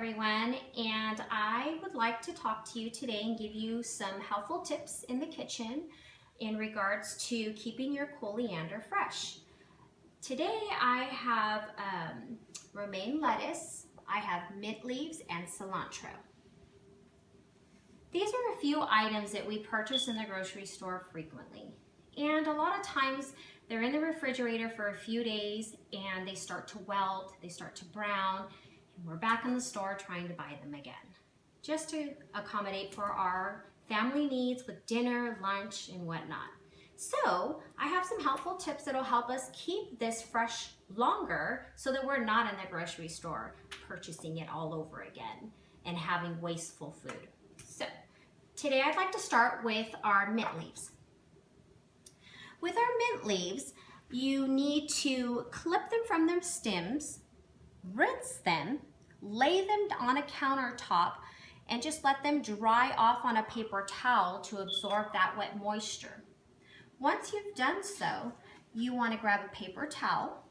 everyone, and I would like to talk to you today and give you some helpful tips in the kitchen in regards to keeping your coriander fresh. Today I have romaine lettuce, I have mint leaves, and cilantro. These are a few items that we purchase in the grocery store frequently, and a lot of times they're in the refrigerator for a few days and they start to wilt, they start to brown, and we're back in the store trying to buy them again, just to accommodate for our family needs with dinner, lunch, and whatnot. So I have some helpful tips that will help us keep this fresh longer so that we're not in the grocery store purchasing it all over again and having wasteful food. So today I'd like to start with our mint leaves. With our mint leaves, you need to clip them from their stems, rinse them, lay them on a countertop, and just let them dry off on a paper towel to absorb that wet moisture. Once you've done so, you want to grab a paper towel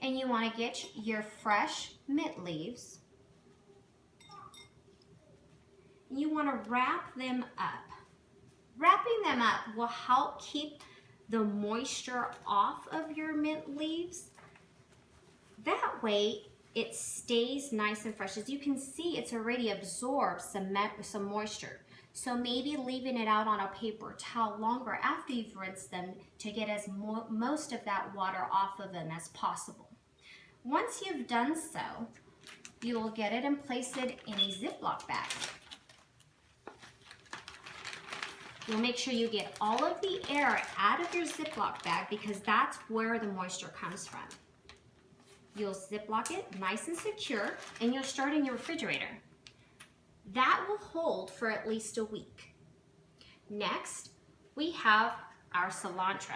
and you want to get your fresh mint leaves. You want to wrap them up. Wrapping them up will help keep the moisture off of your mint leaves. That way it stays nice and fresh. As you can see, it's already absorbed some moisture. So maybe leaving it out on a paper towel longer after you've rinsed them to get most of that water off of them as possible. Once you've done so, you will get it and place it in a Ziploc bag. You'll make sure you get all of the air out of your Ziploc bag because that's where the moisture comes from. You'll Ziploc it nice and secure and you'll start in your refrigerator. That will hold for at least a week. Next, we have our cilantro.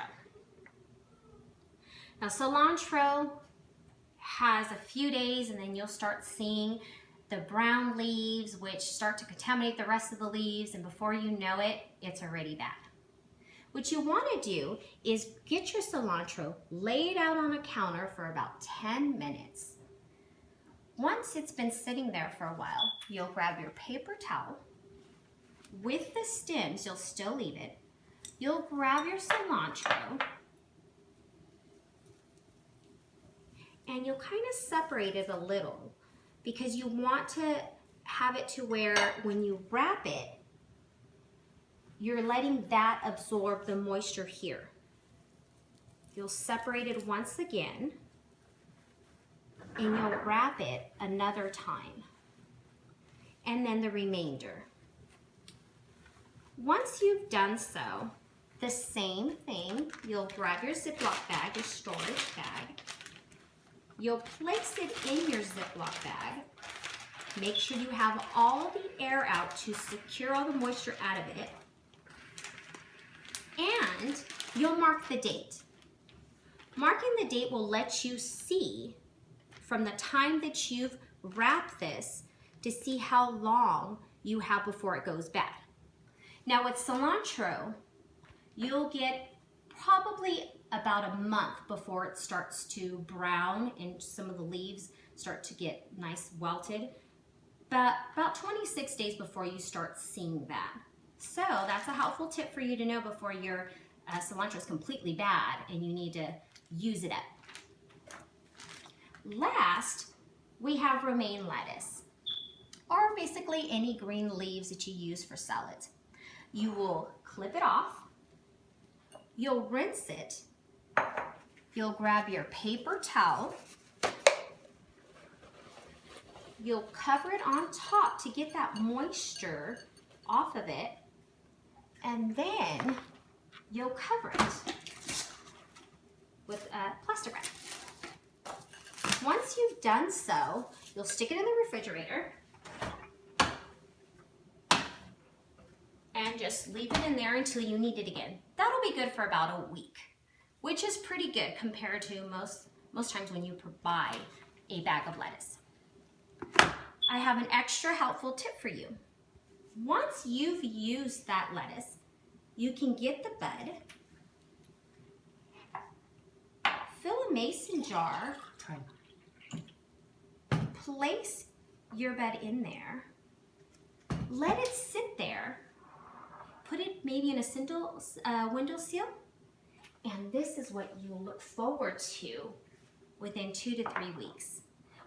Now cilantro has a few days and then you'll start seeing the brown leaves, which start to contaminate the rest of the leaves, and before you know it, it's already bad. What you want to do is get your cilantro laid out on a counter for about 10 minutes. Once it's been sitting there for a while, you'll grab your paper towel. With the stems, you'll still leave it. You'll grab your cilantro and you'll kind of separate it a little, because you want to have it to where when you wrap it, you're letting that absorb the moisture here. You'll separate it once again and you'll wrap it another time, and then the remainder. Once you've done so, the same thing, you'll grab your Ziploc bag, your storage bag. You'll place it in your Ziploc bag. Make sure you have all the air out to secure all the moisture out of it. And you'll mark the date. Marking the date will let you see from the time that you've wrapped this to see how long you have before it goes bad. Now with cilantro, you'll get probably about a month before it starts to brown and some of the leaves start to get nice welted, but about 26 days before you start seeing that. So that's a helpful tip for you to know before your cilantro is completely bad and you need to use it up. Last, we have romaine lettuce, or basically any green leaves that you use for salads. You will clip it off, you'll rinse it, you'll grab your paper towel, you'll cover it on top to get that moisture off of it, and then you'll cover it with a plastic wrap. Once you've done so, you'll stick it in the refrigerator and just leave it in there until you need it again. That'll be good for about a week, which is pretty good compared to most times when you buy a bag of lettuce. I have an extra helpful tip for you. Once you've used that lettuce, you can get the bud, fill a mason jar Time. Place your bed in there. Let it sit there. Put it maybe in a windowsill. And this is what you'll look forward to within 2 to 3 weeks.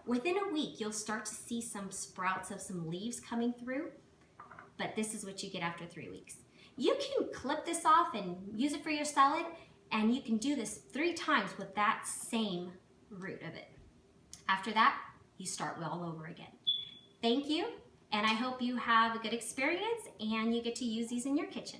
Within a week, you'll start to see some sprouts of some leaves coming through, but this is what you get after 3 weeks. You can clip this off and use it for your salad, and you can do this 3 times with that same root of it. After that, you start all over again. Thank you, and I hope you have a good experience and you get to use these in your kitchen.